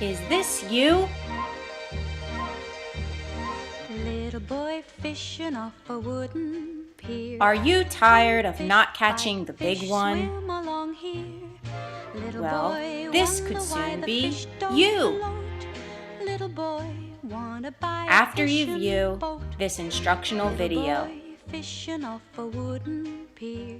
Is this you? Little boy fishing off a wooden pier. Are you tired of not catching the big one? Well, this could soon be you. After you view this instructional video. Fishing off a wooden pier.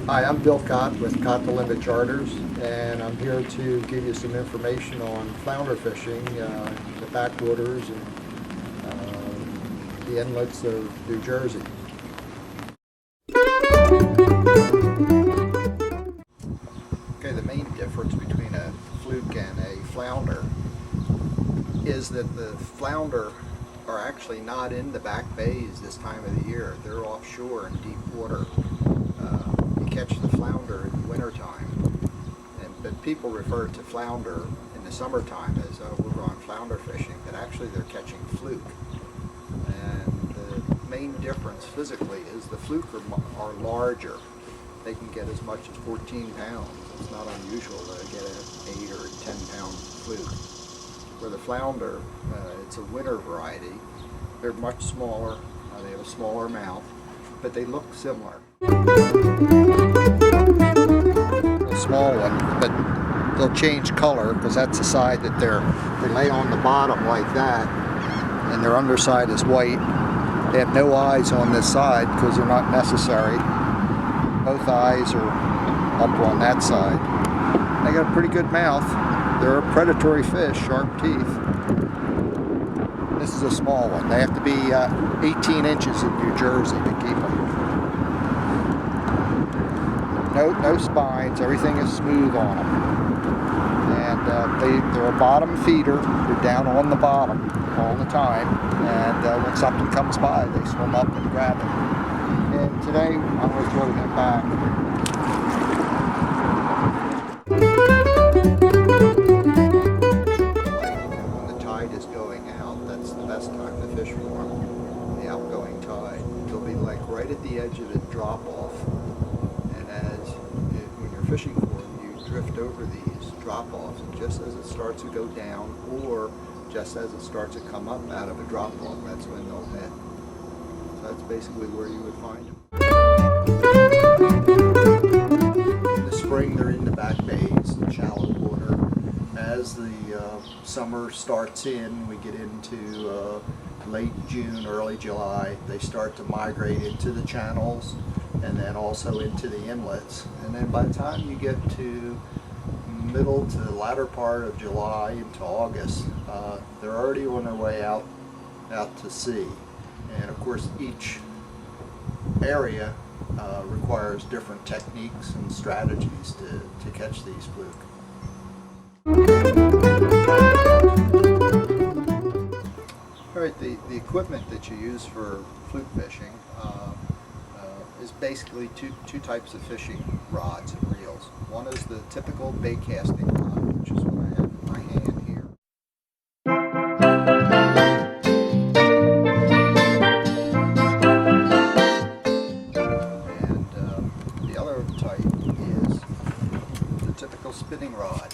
Hi, I'm Bill Cott with Cott the Limit Charters, and I'm here to give you some information on flounder fishing, the backwaters and the inlets of New Jersey. Okay, the main difference between a fluke and a flounder is that the flounder are actually not in the back bays this time of the year. They're offshore in deep water. Catch the flounder in the wintertime, but people refer to flounder in the summertime as we're going flounder fishing, but actually they're catching fluke. And the main difference physically is the fluke are larger. They can get as much as 14 pounds. It's not unusual to get an 8 or 10 pound fluke. Where the flounder, it's a winter variety. They're much smaller, they have a smaller mouth, but they look similar. A small one, but they'll change color because that's the side that they lay on the bottom like that, and their underside is white. They have no eyes on this side because they're not necessary. Both eyes are up on that side. They got a pretty good mouth. They're a predatory fish, sharp teeth. This is a small one. They have to be 18 inches in New Jersey to keep them. No spines, everything is smooth on them. And they're a bottom feeder. They're down on the bottom all the time. And when something comes by, they swim up and grab it. And today, I'm going to throw him back. When the tide is going out, that's the best time to fish for them. The outgoing tide. It'll be like right at the edge of the drop-off. When you're fishing for them, you drift over these drop-offs, and just as it starts to go down, or just as it starts to come up out of a drop-off, that's when they'll hit. So that's basically where you would find them. In the spring, they're in the back bays, the shallow water. As the summer starts in, we get into late June, early July, they start to migrate into the channels and then also into the inlets. And then by the time you get to middle to the latter part of July into August, they're already on their way out to sea. And of course each area requires different techniques and strategies to catch these fluke. Alright, the equipment that you use for fluke fishing is basically two types of fishing rods and reels. One is the typical bait casting rod, which is what I have in my hand here. And the other type is the typical spinning rod.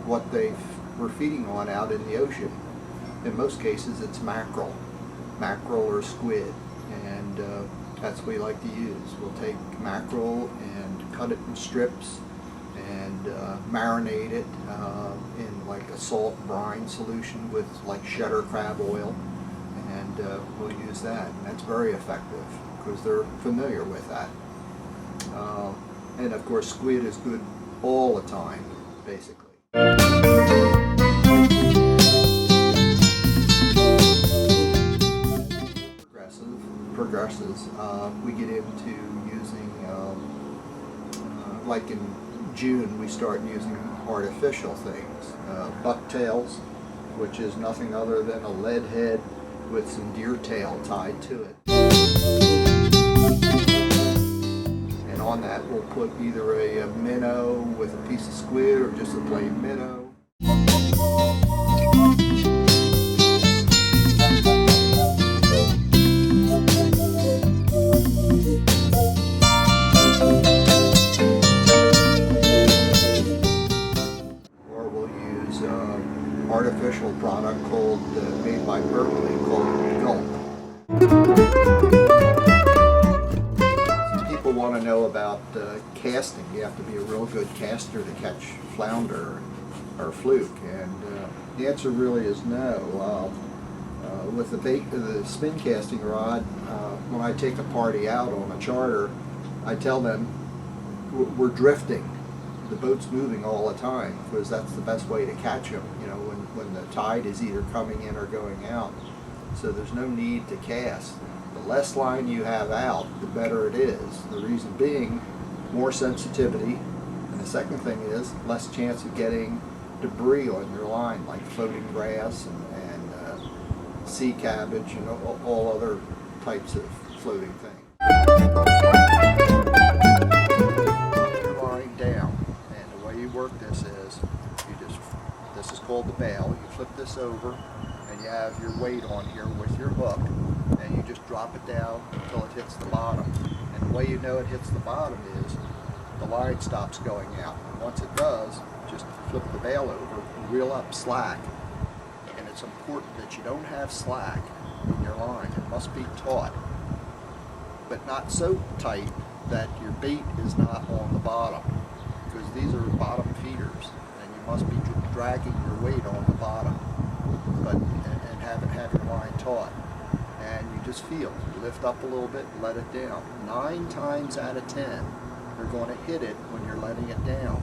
What they were feeding on out in the ocean. In most cases it's mackerel or squid, and that's what we like to use. We'll take mackerel and cut it in strips and marinate it in like a salt brine solution with like cheddar crab oil, and we'll use that. And that's very effective because they're familiar with that. And of course squid is good all the time, basically. Progresses, we get into using, like in June we start using artificial things. Bucktails, which is nothing other than a lead head with some deer tail tied to it. And on that we'll put either a minnow with a piece of squid or just a plain minnow. Artificial product called, made by Berkeley, called Gulp. Some people want to know about casting. You have to be a real good caster to catch flounder or fluke, and the answer really is no. With the spin casting rod, when I take a party out on a charter, I tell them we're drifting. The boat's moving all the time, because that's the best way to catch them, you know, when the tide is either coming in or going out. So there's no need to cast. The less line you have out, the better it is. The reason being, more sensitivity, and the second thing is less chance of getting debris on your line, like floating grass and sea cabbage and all other types of floating things. Your line down. You work this is, this is called the bail. You flip this over and you have your weight on here with your hook, and you just drop it down until it hits the bottom. And the way you know it hits the bottom is the line stops going out. And once it does, just flip the bail over and reel up slack. And it's important that you don't have slack in your line. It must be taut, but not so tight that your bait is not on the bottom, because these are bottom feeders, and you must be dragging your weight on the bottom, but and have your line taut. And you just feel, you lift up a little bit, let it down. 9 times out of 10, you're going to hit it when you're letting it down.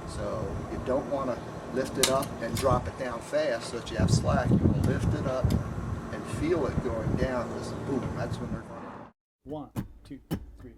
So you don't want to lift it up and drop it down fast so that you have slack. You will lift it up and feel it going down. Because boom, that's when they're going. 1, 2, 3.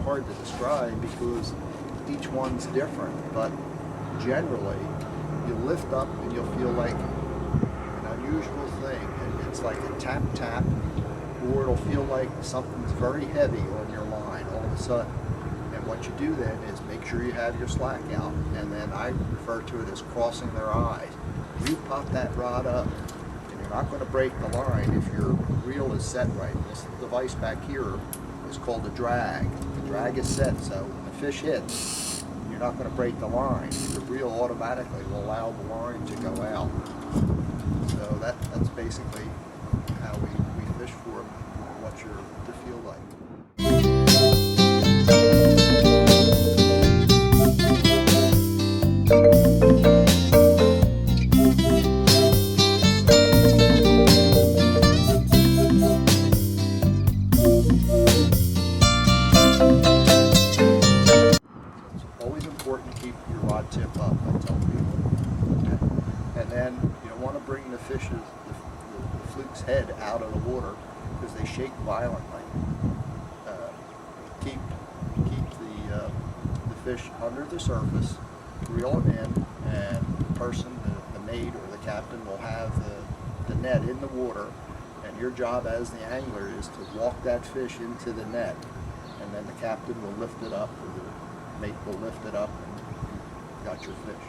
Hard to describe because each one's different, but generally you lift up and you'll feel like an unusual thing, and it's like a tap tap, or it'll feel like something's very heavy on your line all of a sudden. And what you do then is make sure you have your slack out, and then I refer to it as crossing their eyes. You pop that rod up and you're not going to break the line if your reel is set right. This device back here is called a drag. The drag is set, so when the fish hits, you're not going to break the line. The reel automatically will allow the line to go out. So that's basically how we fish for them, what you're to feel like. Keep your rod tip up, I tell people. And then you don't want to bring the fluke's head out of the water because they shake violently. Keep the fish under the surface, reel them in, and the person, the mate or the captain, will have the net in the water, and your job as the angler is to walk that fish into the net, and then the captain will lift it up, or the mate will lift it up, and got your fish.